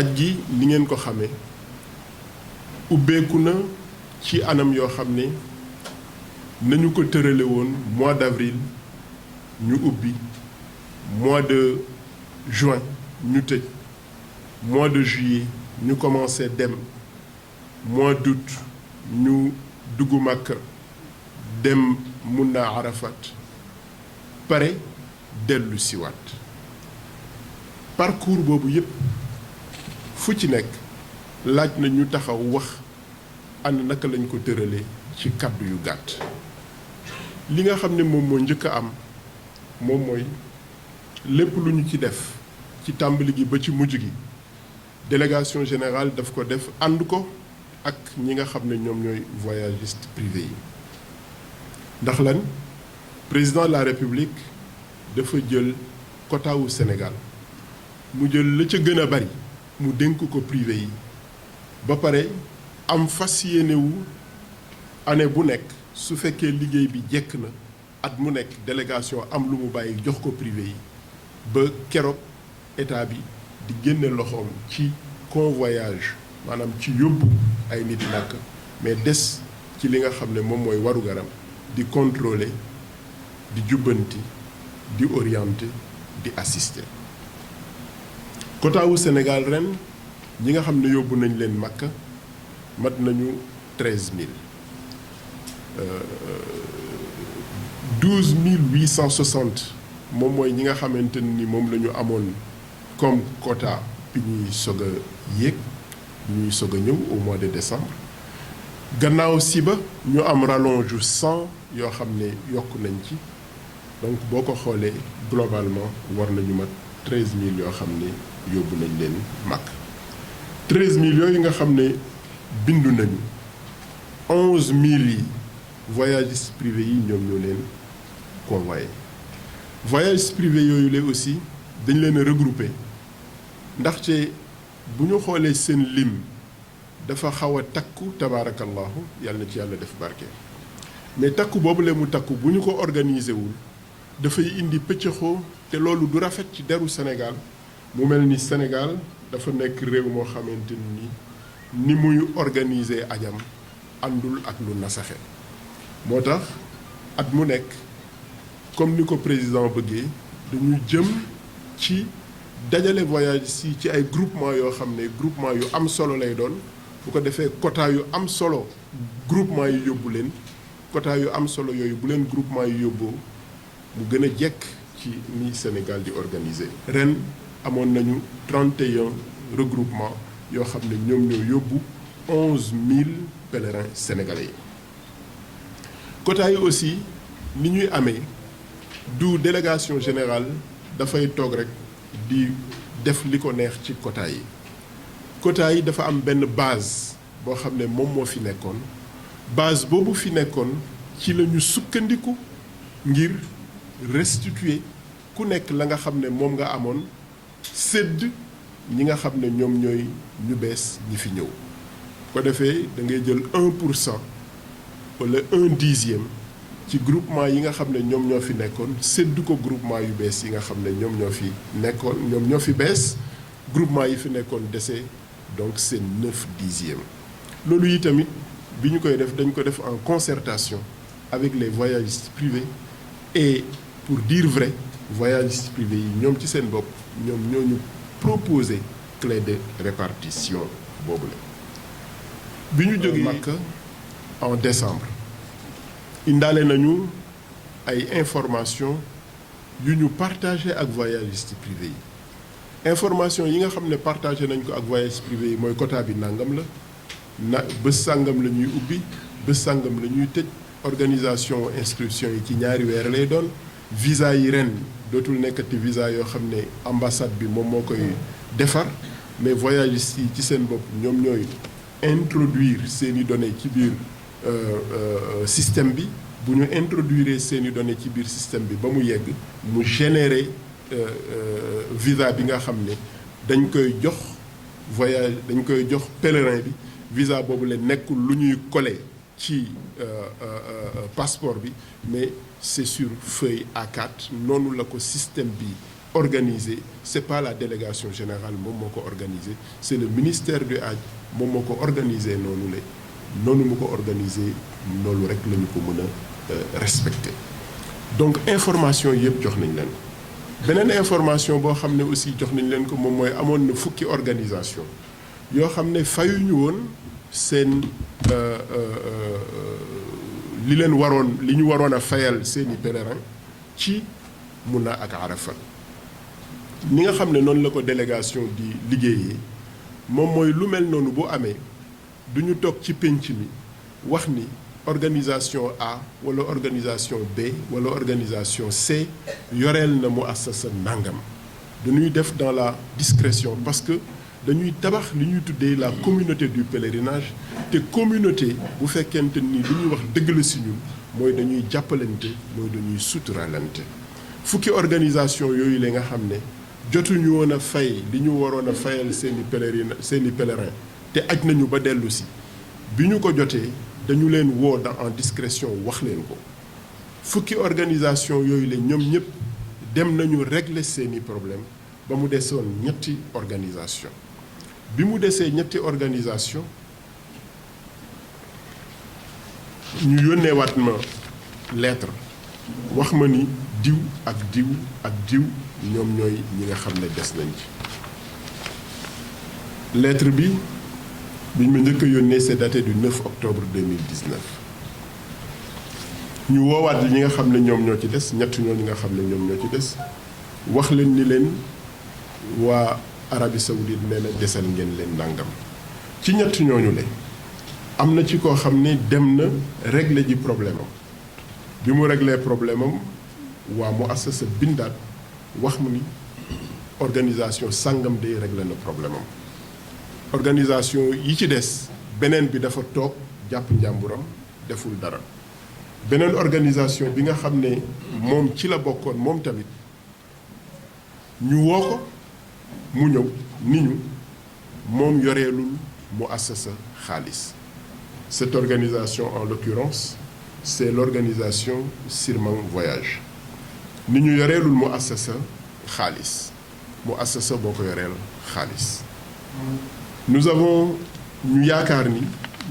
aj gi ni ngeen ko xamee ubbeeku na ci anam yoo xam ne nañu ko tërale woon mois d'avril ñu ubbi mois de juin ñu tëj mois de juillet ñu commencé dem mois d'août ñu dugg Makka dem mun naa Arafat pare dellu siwaat parcours boobu yépp fu ci nekk laaj na ñu taxaw wax ànd naka lañ ko tëralee ci kàddu yu gàtt li nga xam ne moom moo njëkk a am moom mooy lépp lu ñu ci def ci tàmbali gi ba ci mujj gi délégation générale daf ko def ànd ko ak ñi nga xam ne ñoom ñooy voyagistes privés yi ndax lan président de la république dafa jël quota wu Sénégal mu jël la ca gën a bari mu dénk ko privé yi ba pare am fas yéene wu année bu nekk su fekkee liggéey bi jekk na at mu nekk délégation am lu mu bàyyi jox ko privé yi ba keroog état bi di génne loxoom ci convoyage maanaam ci yóbbu ay nit nàkk mais des ci li nga xam ne moom mooy warugaram di contrôler di jubbanti di orienter di assister quota wu Sénégal ren ñi nga xam ne yóbbu nañ leen Makka mat nañu 13000 12860 moom mooy ñi nga xamante ni moom la ñu amoon comme quota bi ñuy soog a yéeg bi ñuy soog a ñëw au mois de décembre gannaaw si ba ñu am rallonge 100 yoo xam ne yokk nañ ci donc boo ko xoolee globalement war nañu mat 13000 yoo xam ne yóbbu nañ leen Makka 13000 yooyu nga xam ne bindu nañu 11000 yi voyagistes privés yi ñoom ñoo leen convoyé voyagistes privés yooyu la aussi dañ leen a regroupé ndaxte bu ñu xoolee seen lim dafa xaw a takku tabaarakallahu yàlla na ci yàlla def barke mais takku boobu la mu takku bu ñu ko organiser wul dafay indi pëccëxoo te loolu du rafet ci deru Sénégal mu mel ni Sénégal dafa nekk réew moo xamante ni muy organiser ajam àndul ak lu nasaxe moo tax at mu nekk comme ni ko président bëggee dañu jëm ci dajale voyages yi ci ay groupement yoo xam ne groupement yu am solo lay doon bu ko defee quota yu am solo groupement yi yóbbu leen quota yu am solo yooyu bu leen groupement yi yóbboo mu gën a jekk ci ni Sénégal di organiser. ren amoon nañu 31 regroupement yoo xam ne ñoom ñoo yóbbu 11000 pèlerins sénégalais yi quota yi aussi ni ñuy amee du délégation générale dafay toog rek di def li ko neex ci quota yi quota yi dafa am benn base boo xam ne moom moo fi nekkoon base boobu fi nekkoon ci la ñu sukkandiku ngir restituer ku nekk la nga xam ne moom nga amoon sédd ñi nga xam ne ñoom ñooy ñu bees ñi fi ñëw ko defee da ngay jël 1% wala 1/10 ci groupement yi nga xam ne ñoom ñoo fi nekkoon sédd ko groupement yu bees yi nga xam ne ñoom ñoo fi nekkoon ñoom ñoo fi bees groupement yi fi nekkoon dese donc c'est 9/10 loolu yi tamit bi ñu koy def dañ ko def en concertation avec les voyagistes privés et pour dire vrai voyagistes privés yi ñoom ci seen bopp ñoom ñoo ñu proposé clé de répartition boobu la bi ñu jógee Makka en décembre indaale nañu ay information yu ñu partagé ak voyagistes privés yi information yi nga xam ne partagé nañ ko ak voyagistes privés yi mooy quota bi nangam la bés sàngam la ñuy ubbi bés sàngam la ñuy tëj organisation inscription yi ci ñaari weer lay doon visa yi ren dootul nekkati visa yoo xam ne ambassade bi moom moo koy defar mais voyagistes yi ci seen bopp ñoom ñooy introduire seeni données ci biir système bi bu ñu introduire seeni données ci biir système bi ba mu yegg mu générer visa bi nga xam ne dañ koy jox dañ koy jox pèlerin bi visa boobu la nekkul lu ñuy coller ci passeport bi mais c'est sur feuille A4 noonu la ko système bi organisé c'est pas la délégation générale moom moo ko organisé c'est le ministère du Hajj moom moo ko organisé noonu la noonu mu ko organisé loolu rek la ñu ko mën a respecté donc information yëpp jox nañ leen ko beneen information boo xam ne aussi jox nañ leen ko moom mooy amoon na fukki organisation yoo xam ne fayuñu woon seen li ñu waroon a fayal seeni pèlerin ci Muna ak Arafat ni nga xam ne noonu la ko délégation di liggéeyee moom mooy lu mel noonu bu amee du ñu toog ci pénc mi wax ni organisation A wala organisation B wala organisation C yoreel na muassasa nangam dañuy def dans la discrétion parce que dañuy tabax li ñuy tuddee la communauté du pèlerinage te communauté bu fekkente ni lu ñuy wax dëgg la si ñun mooy dañuy jàppalante mooy dañuy suturalante fukki organisation yooyu la nga xam ne jotuñu woon a fay li ñu waroon a fayal seeni pèlerin te aj nañu ba dellu si bi ñu ko jotee dañu leen woo en discrétion wax leen ko fukki organisation yooyu la ñoom ñëpp dem nañu régler seeni problème ba mu desoon ñetti organisation bi mu desee ñetti organisation ñu yónneewaat ma lettre wax ma ni diw ak diw ak diw ñoom ñooy ñi nga xam ne des nañ ci lettre bi biñ ma njëkk a yónnee c'est daté du 9 octobre 2019 ñu woowaat ñi nga xam ne ñoom ñoo ci des ñett ñooñu nga xam ne ñoom ñoo ci des wax leen ni leen waa Arabie Saoudite nee na desal ngeen leen nangam ci ñett ñooñu le am na ci koo xam ne dem na régler ji problème am bi mu régler problème am waa mu assasa bindaat wax mu ni organisation sàngam day régler na problème am organisation yi ci des beneen bi dafa toog jàpp njàmburam deful dara beneen organisation bi nga xam ne moom ci la bokkoon moom tamit ñu woo ko mu ñëw ni ñu moom yoreelul mu assasa xaalis cette organisation en l'occurrence c'est l'organisation Sirmang Voyage ni ñu yoreelul mu assasa xaalis mu assasa boo ko yoreel xaalis nous avons ñu yaakaar ni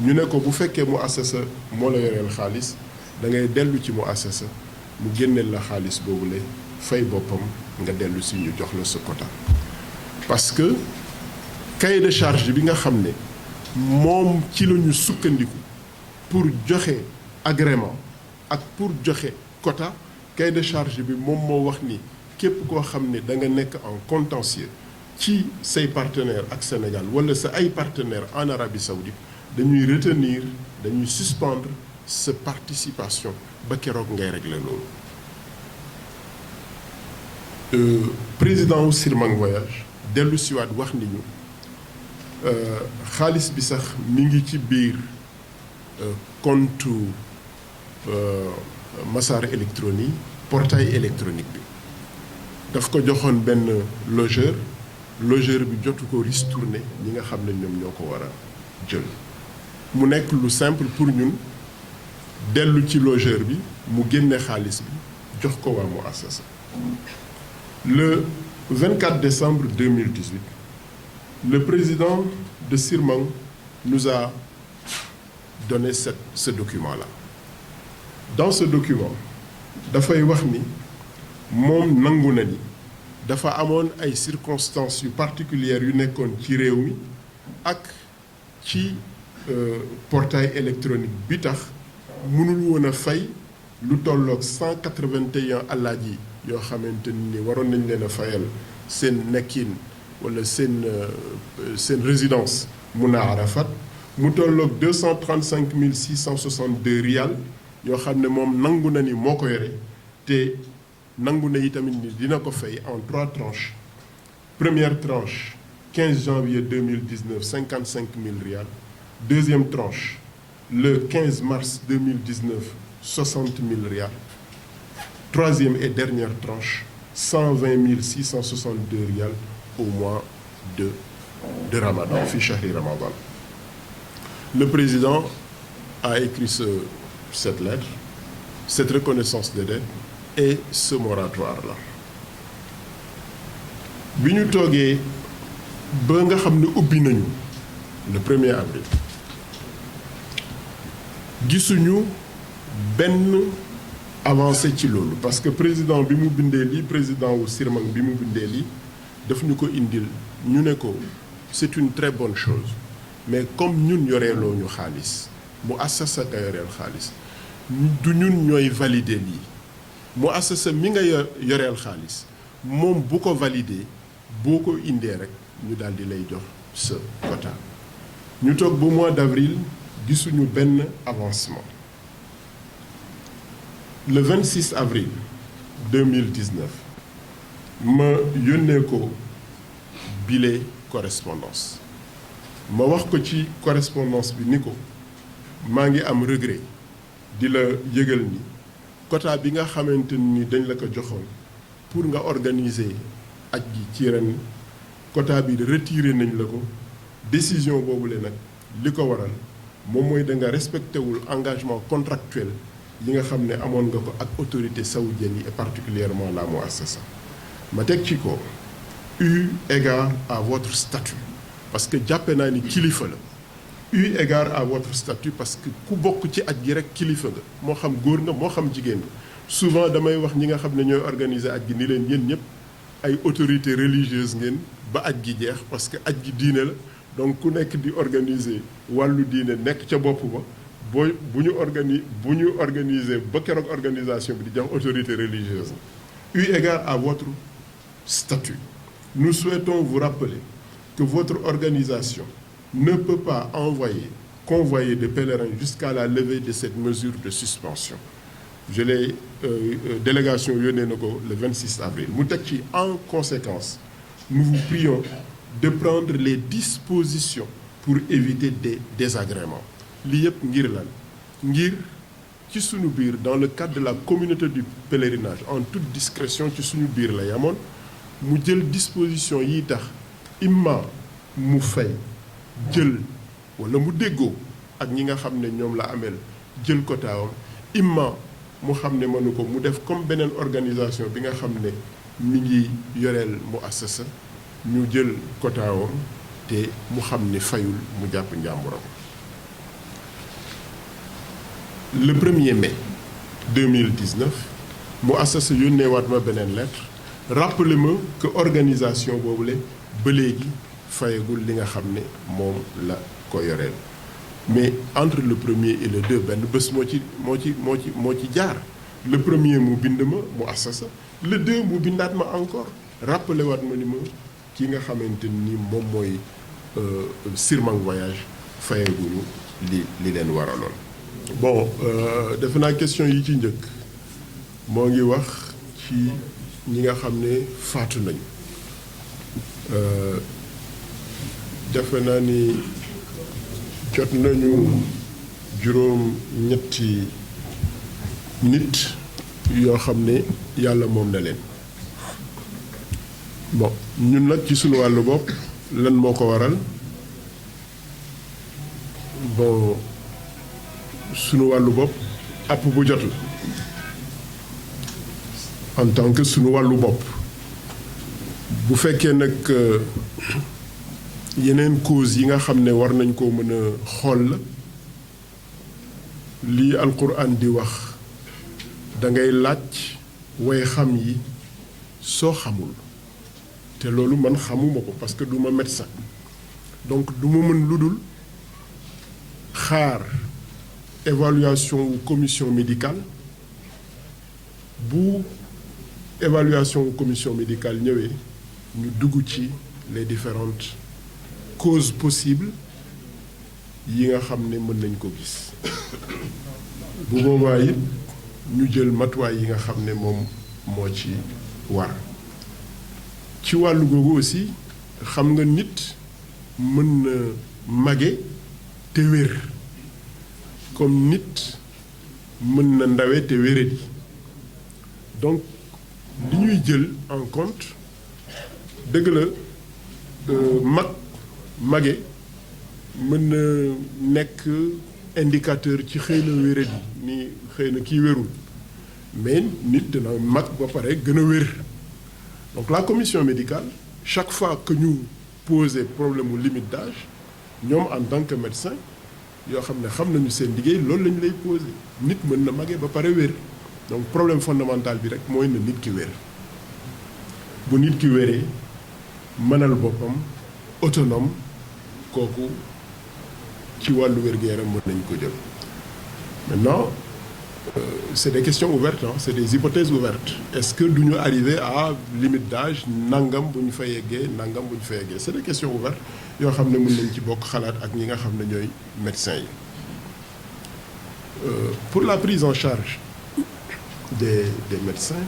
ñu ne ko bu fekkee mu assasa moo la yoreel xaalis da ngay dellu ci mu assasa mu génneel la xaalis boobu la fay boppam nga dellu si ñu jox la sa quota parce que cahier de charge bi nga xam ne moom ci la ñu sukkandiku pour joxe agrément ak pour joxe quota cahier de charge bi moom moo wax ni képp koo xam ne da nga nekk en contentieux ci say partenaires ak Sénégal wala sa ay partenaires en Arabie Saoudite dañuy retenir dañuy suspendre sa participation ba keroog ngay régler loolu président wu Sirmang Voyage dellu siwaat wax ni ñu xaalis bi sax mi ngi ci biir compte Massar électronique portail électronique bi daf ko joxoon benn logeur bi jotu ko ristourné ñi nga xam ne ñoom ñoo ko war a jël mu nekk lu simple pour ñun dellu ci logeur bi mu génne xaalis bi jox ko waa mu assasa le 24 décembre 2018 le président de Sirmang nous a donné ce document-là dans ce document dafay wax ni moom nangu na ni dafa amoon ay circonstances yu particulières yu nekkoon ci réew mi ak ci portail électronique bi tax mënul woon a fay lu tolloog 181 alaaji yoo xamante ni waroon nañ leen a fayal seen nekkin wala seen résidence Muna Arafat mu tolloog 235 662 riyal yoo xam ne moom nangu na ni moo ko yore te nangu na itamit ni dina ko fay en 3 tranches première tranche 15 janvier 2019 55 000 riyal deuxième tranche le 15 mars 2019 60 000 riyal troisième et dernière tranche 120 662 riyal au mois de Ramadan fi shahri Ramadan. Le président a écrit cette lettre, cette reconnaissance de dette et ce moratoire-là. bi ñu toogee ba nga xam ne ubbi nañu le 1er avril gisuñu benn avancé ci loolu parce que président bi mu bindee lii président wu Sirmang bi mu bindee lii daf ñu ko indil ñu ne ko c'est une très bonne chose mais comme ñun yoreeloo ñu xaalis mu assasa nga yoreel xaalis du ñun ñooy valider lii mu assasa mi nga yoreel xaalis moom bu ko valider boo ko indee rek ñu daal di lay jox sa quota ñu toog ba mois d'avril gisuñu benn avancement le 26 avril 2019 ma yónnee ko bile correspondance ma wax ko ci correspondance bi ni ko maa ngi am regret di la yëgal ni quota bi nga xamante ni dañ la ko joxoon pour nga organiser aj gi ci ren quota bi retiré nañ la ko décision boobu le nag li ko waral moom mooy da nga respecté wul engagement contractuel yi nga xam ne amoon nga ko ak autorité saoudienne yi et particulièrement la Muassasa ma teg ci ko eu égard à votre statut parce que jàppe naa ni kilifa la eu égard à votre statut parce que ku bokk ci aj gi rek kilifa nga moo xam góor nga moo xam jigéen nga souvent damay wax ñi nga xam ne ñooy organiser aj gi ni leen yéen ñëpp ay autorités religieuses ngeen ba aj gi jeex parce que aj gi diine la donc ku nekk di organiser wàllu diine nekk ca bopp ba bu ñu organiser ba keroog organisation bi di jox autorité religieuse eu égard à votre statut nous souhaitons vous rappeler que votre organisation ne peut pas convoyer de pèlerins jusqu'à la levée de cette mesure de suspension je l'ai délégation yónnee na ko le 26 avril mu teg ci en conséquence nous vous prions de prendre les dispositions pour éviter des désagréments lii yëpp ngir lan ngir ci suñu biir dans le cadre de la communauté du pèlerinage en toute discrétion ci suñu biir la yamoon mu jël disposition yi tax imma mu fay jël wala mu déggoo ak ñi nga xam ne ñoom la ameel jël kotaawam imma mu xam ne mënu ko mu def comme beneen organisation bi nga xam ne mi ngi yoreel mu assasa ñu jël kotaawam te mu xam ne fayul mu jàpp njàmburam le 1er mai 2019 mu assasa yónneewaat ma beneen lettre rappelé ma que organisation boobule ba léegi fayagul li nga xam ne moom la ko yoreel mais entre le 1er et le 2 benn bés moo ci jaar le 1er mu bind ma mu assasa le 2 mu bindaat ma encore rappelé waat ma ni ma ki nga xamante ni moom mooy Sirmang voyage fayaguñu li leen waraloon. bon defe naa question yi ci njëkk moo ngi wax ci ñi nga xam ne faatu nañu defe naa ni jot nañu juróom-ñetti nit yoo xam ne yàlla moom na leen bon ñun nag ci suñu wàllu bopp lan moo ko waral bon suñu wàllu bopp app bu jot la en tant que suñu wàllu bopp bu fekkee nag yeneen cause yi nga xam ne war nañ koo mën a xool la lii alquran di wax da ngay laaj way xam yi soo xamul te loolu man xamuma ko parce que du ma médecin donc du ma mën lu dul xaar évaluation wu commission médicale bu évaluation wu commission médicale ñëwee ñu dugg ci les différentes causes possibles yi nga xam ne mën nañ ko gis bu boobaa it ñu jël matuwaay yi nga xam ne moom moo ci war ci wàllu googu aussi xam nga nit mën na mage te wér comme nit mën na ndawe te wéradi donc li ñuy jël en compte dëgg la mage mën na nekk indicateur ci xëy na wéradi ni xëy na kii wérul mais nit dina mag ba pare gën a wér donc la commission médicale chaque fois que ñu poser problème mu limite d'âge ñoom en tant que médecin yoo xam ne xam nañu seen liggéey loolu lañu lay poser nit mën na magee ba pare wér donc problème fondamental bi rek mooy na nit ki wér bu nit ki wéree mënal boppam autonome kooku ci wàllu wér-gu-yaram mën nañu ko jël maintenant c'est des questions ouvertes c'est des hypothèses ouvertes est-ce que du ñu arriver à limite d'âge nangam bu ñu fa yeggee nangam bu ñu fa yeggee c'est des questions ouvertes yoo xam ne mën nañ ci bokk xalaat ak ñi nga xam ne ñooy médecins yi pour la prise en charge des médecins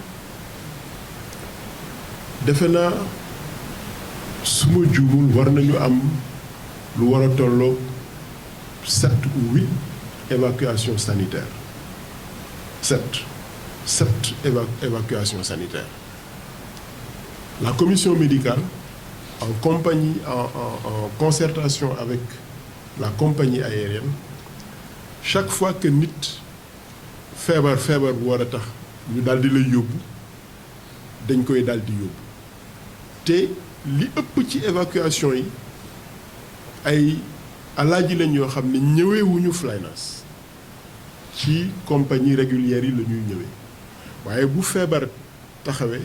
defe naa su ma juumul war nañu am lu war a tolloo 7 ou 8 évacuations sanitaires 7 évacuations sanitaires la commission médicale en compagnie en concertation avec la compagnie aérienne chaque fois que nit feebar bu war a tax ñu daal di lay yóbbu dañ koy daal di yóbbu te li ëpp ci évacuation yi ay alaaji lañ yoo xam ne ñëweewuñu Flynas ci compagnie régulière yi la ñuy ñëwee waaye bu feebar taxawee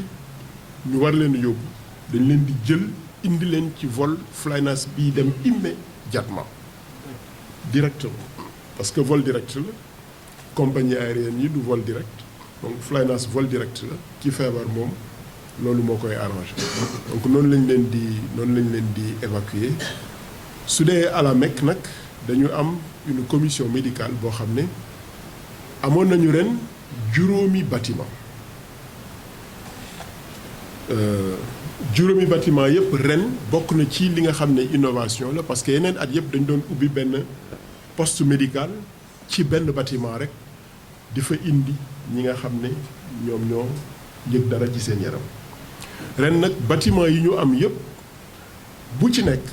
ñu war leen yóbbu dañ leen di jël indi leen ci vol Flynas bii dem immédiatement directement parce que vol direct la compagnie aérienne yi du vol direct donc Flynas vol direct la ci feebar moom loolu moo koy arrangé donc noonu lañ leen di évacuer su dee à la Mecque nag dañu am une commission médicale boo xam ne amoon nañu ren juróomi bâtiment yëpp ren bokk na ci li nga xam ne innovation la parce que yeneen at yëpp dañ doon ubbi benn poste médical ci benn bâtiment rek di fa indi ñi nga xam ne ñoom ñoo yëg dara ci seen yaram ren nag bâtiment yi ñu am yëpp bu ci nekk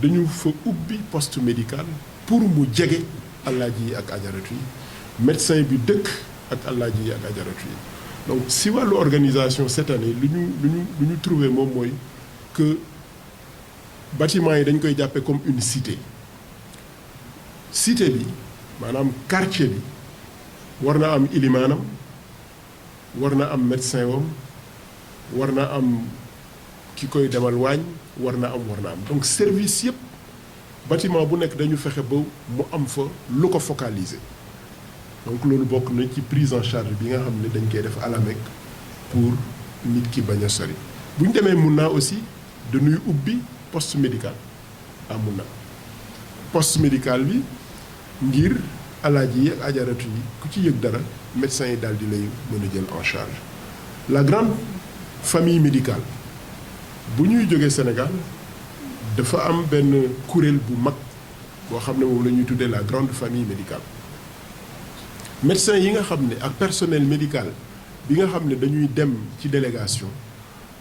dañu fa ubbi poste médical pour mu jege alaaji yi ak ajaratu yi médecin bi dëkk ak alaaji yi ak ajaratu yi donc si wàllu organisation cette année lu ñu trouvé moom mooy que bâtiment yi dañ koy jàppe comme une cité bi maanaam quartier bi war na am ilimaanam war na am médecin wam war na am ki koy demal waañ war na am donc service yëpp bâtiment bu nekk dañu fexe ba mu am fa lu ko focaliser donc loolu bokk na ci prise en charge bi nga xam ne dañ koy def à la Mecque pour nit ki bañ a sori bu ñu demee mun naa aussi dañuy ubbi poste médical mun na poste médical bi ngir alaaji yi ak ajaratu yi ku ci yëg dara médecin yi daal di lay mën a jël en charge la grande famille médicale bu ñuy jógee Sénégal dafa am benn kuréel bu mag boo xam ne moom la ñuy tuddee la grande famille médicale médecin yi nga xam ne ak personnel médical bi nga xam ne dañuy dem ci délégation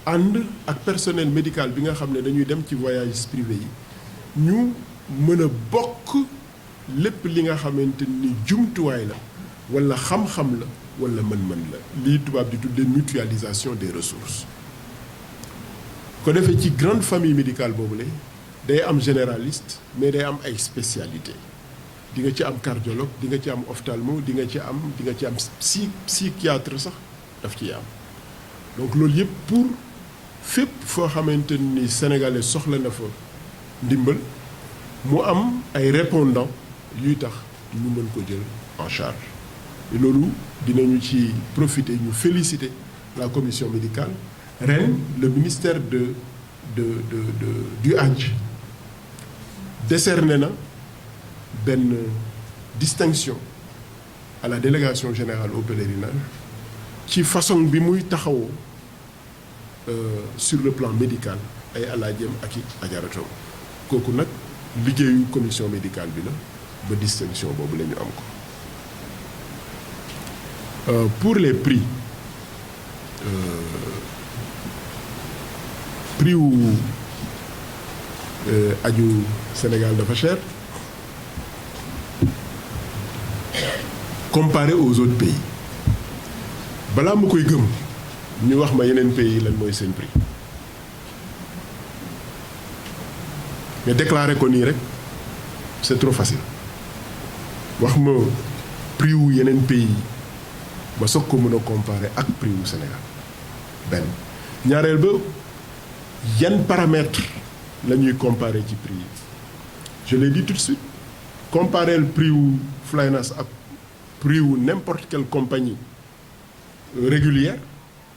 ànd ak personnel médical bi nga xam ne dañuy dem ci voyages privés yi ñu mën a bokk lépp li nga xamante ni jumtuwaay la walla xam-xam la walla mën-mën la lii tubaab di tuddee mutualisation des ressources ko defee ci grande famille médicale boobu la day am généraliste mais day am ay spécialité di nga ci am cardiologue di nga ci am ophtalmo di nga ci am psychiatre sax daf ciy am donc loolu yëpp pour fépp foo xamante ni sénégalais soxla na fa ndimbal mu am ay répondants yuy tax ñu mën ko jël en charge et loolu dinañu ci profiter ñu féliciter la commission médicale ren le ministère du Hajj décerné na benn distinction à la délégation générale au pèlerinage ci façon bi muy taxawoo sur le plan médical ay alaajem ak i ajaratoom kooku nag liggéeyu commission médicale bi la ba distinction boobu la ñu am ko pour les prix prix wu aju Sénégal dafa cher comparé aux autres pays balaa ma koy gëm ñu wax ma yeneen pays lan mooy seen prix mais déclarer ko nii rek c'est trop facile wax ma prix wu yeneen pays ma soog ko mën a comparer ak prix wu Sénégal benn ñaareel ba yan paramètres la ñuy comparer ci prix yi je l'ai dit tout de suite comparer le prix wu Flynas ak prix wu n'importe quelle compagnie régulière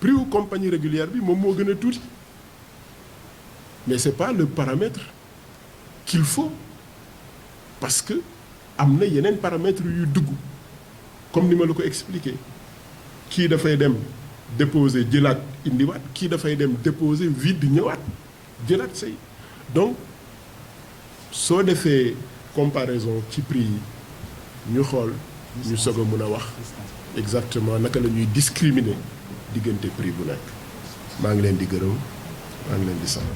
prix wu compagnie régulière bi moom moo gën a tuuti mais c'est pas le paramètre qu'il faut parce que am na yeneen paramètres yu dugg comme ni ma la ko expliquer kii dafay dem déposer jëlaat indiwaat kii dafay dem déposer vide ñëwaat jëlaat say donc soo defee comparaison ci prix yi ñu xool ñu soog a mën a wax exactement naka la ñuy discriminer diggante prix bu nekk maa ngi leen di gërëm maa ngi leen di sant